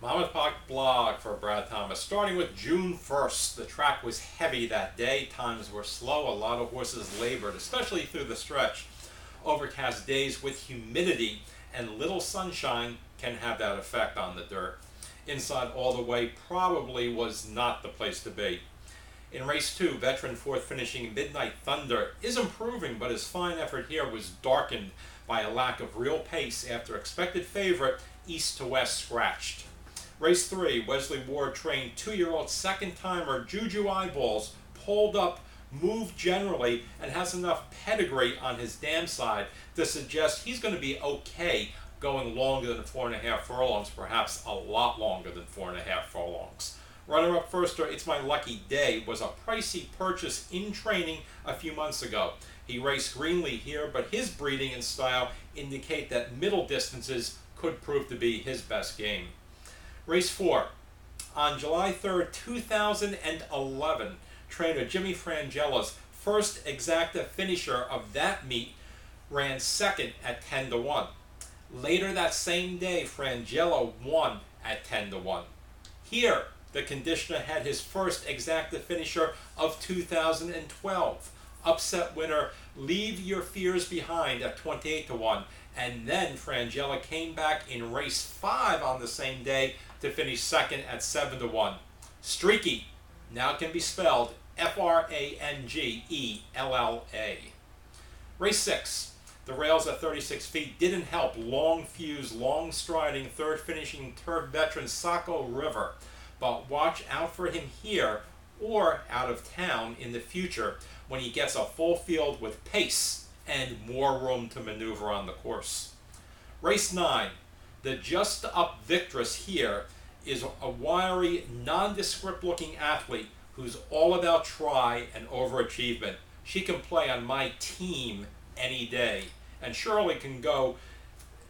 Monmouth Park blog for Brad Thomas. Starting with June 1st, the track was heavy that day. Times were slow. A lot of horses labored, especially through the stretch. Overcast days with humidity and little sunshine can have that effect on the dirt. Inside all the way probably was not the place to be. In race 2, veteran fourth finishing Midnight Thunder is improving, but his fine effort here was darkened by a lack of real pace after expected favorite East to West scratched. Race 3, Wesley Ward trained 2-year-old second-timer Juju Eyeballs pulled up, moved generally, and has enough pedigree on his dam side to suggest he's going to be okay going longer than 4.5 furlongs, perhaps a lot longer than 4.5 furlongs. Runner-up firster, It's My Lucky Day, was a pricey purchase in training a few months ago. He raced greenly here, but his breeding and style indicate that middle distances could prove to be his best game. Race 4. On July 3rd, 2011, trainer Jimmy Frangella's first exacta finisher of that meet ran second at 10-1. Later that same day, Frangella won at 10-1. Here, the conditioner had his first exacta finisher of 2012. Upset winner Leave Your Fears Behind at 28-1. And then Frangella came back in race 5 on the same day to finish second at 7-1. Streaky now can be spelled Frangella. Race 6. The rails at 36 feet didn't help long fuse, long striding, third finishing turf veteran Saco River. But watch out for him here or out of town in the future when he gets a full field with pace and more room to maneuver on the course. Race 9. The just up victress here is a wiry, nondescript looking athlete who's all about try and overachievement. She can play on my team any day and surely can go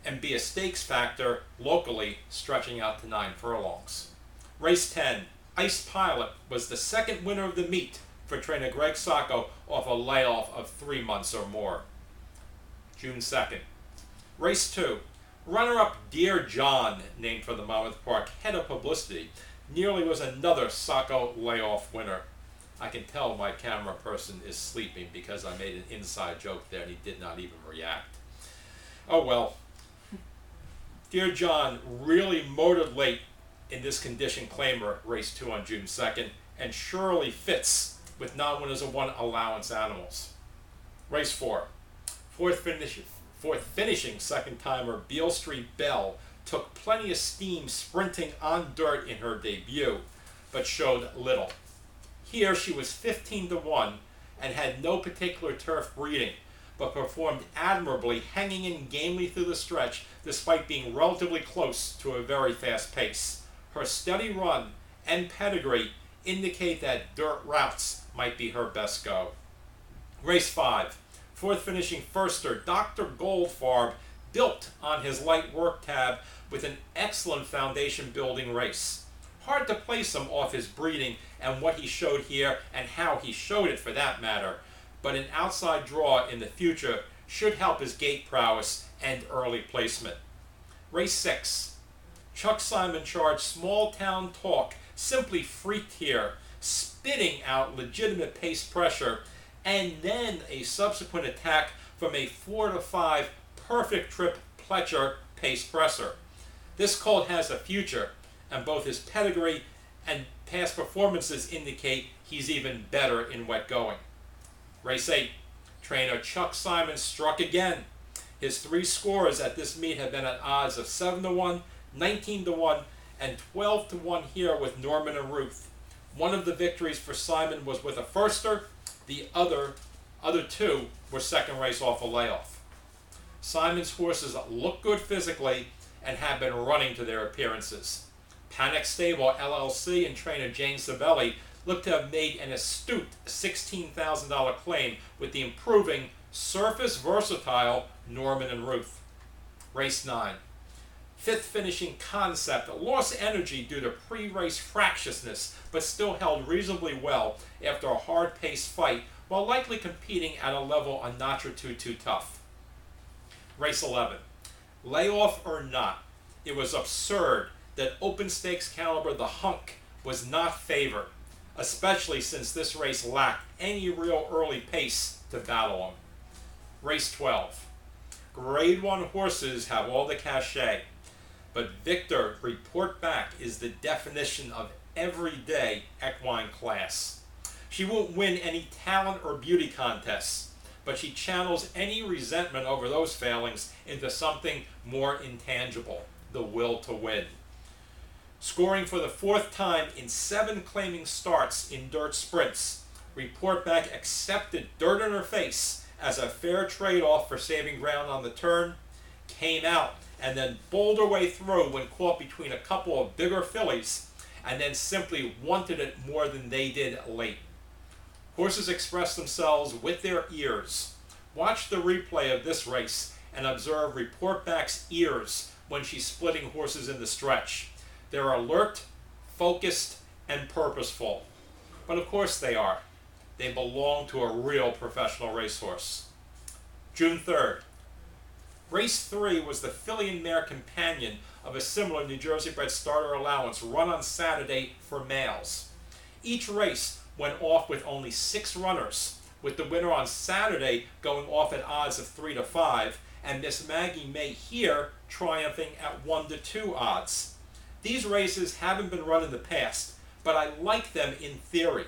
and be a stakes factor locally stretching out to 9 furlongs. Race 10. Ice Pilot was the second winner of the meet for trainer Greg Sacco off a layoff of 3 months or more. June 2nd. Race 2. Runner-up Dear John, named for the Monmouth Park head of publicity, nearly was another Sacco layoff winner. I can tell my camera person is sleeping because I made an inside joke there and he did not even react. Oh well. Dear John really motored late in this condition claimer, race 2 on June 2nd, and surely fits with non-winners of 1 allowance animals. Race 4. Fourth finishing second-timer Beale Street Belle took plenty of steam sprinting on dirt in her debut, but showed little. Here she was 15-1 and had no particular turf breeding, but performed admirably, hanging in gamely through the stretch despite being relatively close to a very fast pace. Her steady run and pedigree indicate that dirt routes might be her best go. Race 5. Fourth finishing firster Dr. Goldfarb built on his light work tab with an excellent foundation building race. Hard to place him off his breeding and what he showed here and how he showed it for that matter, but an outside draw in the future should help his gait prowess and early placement. Race 6. Chuck Simon charged Small Town Talk simply freaked here, spitting out legitimate pace pressure, and then a subsequent attack from a 4-5 perfect trip Pletcher pace presser. This colt has a future, and both his pedigree and past performances indicate he's even better in wet going. Race 8. Trainer Chuck Simon struck again. His 3 scores at this meet have been at odds of 7-1, 19-1, and 12-1 here with Norman and Ruth. One of the victories for Simon was with a firster. The other 2 were second race off a layoff. Simon's horses look good physically and have been running to their appearances. Panic Stable LLC and trainer Jane Sabelli look to have made an astute $16,000 claim with the improving surface versatile Norman and Ruth. Race 9. Fifth finishing Concept lost energy due to pre-race fractiousness, but still held reasonably well after a hard-paced fight while likely competing at a level a notch or two too tough. Race 11. Layoff or not, it was absurd that open stakes caliber the Hunk was not favored, especially since this race lacked any real early pace to battle on. Race 12. Grade 1 horses have all the cachet, but Victor Report Back is the definition of everyday equine class. She won't win any talent or beauty contests, but she channels any resentment over those failings into something more intangible, the will to win. Scoring for the 4th time in 7 claiming starts in dirt sprints, Report Back accepted dirt in her face as a fair trade-off for saving ground on the turn, came out, and then bowled her way through when caught between a couple of bigger fillies, and then simply wanted it more than they did late. Horses express themselves with their ears. Watch the replay of this race and observe Report Back's ears when she's splitting horses in the stretch. They're alert, focused, and purposeful. But of course they are. They belong to a real professional racehorse. June 3rd. Race 3 was the filly and mare companion of a similar New Jersey bred starter allowance run on Saturday for males. Each race went off with only 6 runners, with the winner on Saturday going off at odds of 3 to 5, and Miss Maggie May here triumphing at 1 to 2 odds. These races haven't been run in the past, but I like them in theory,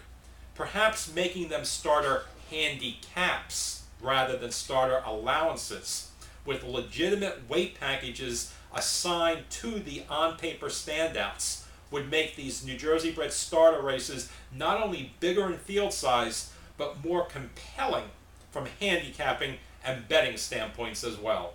perhaps making them starter handicaps rather than starter allowances, with legitimate weight packages assigned to the on-paper standouts, would make these New Jersey bred starter races not only bigger in field size, but more compelling from handicapping and betting standpoints as well.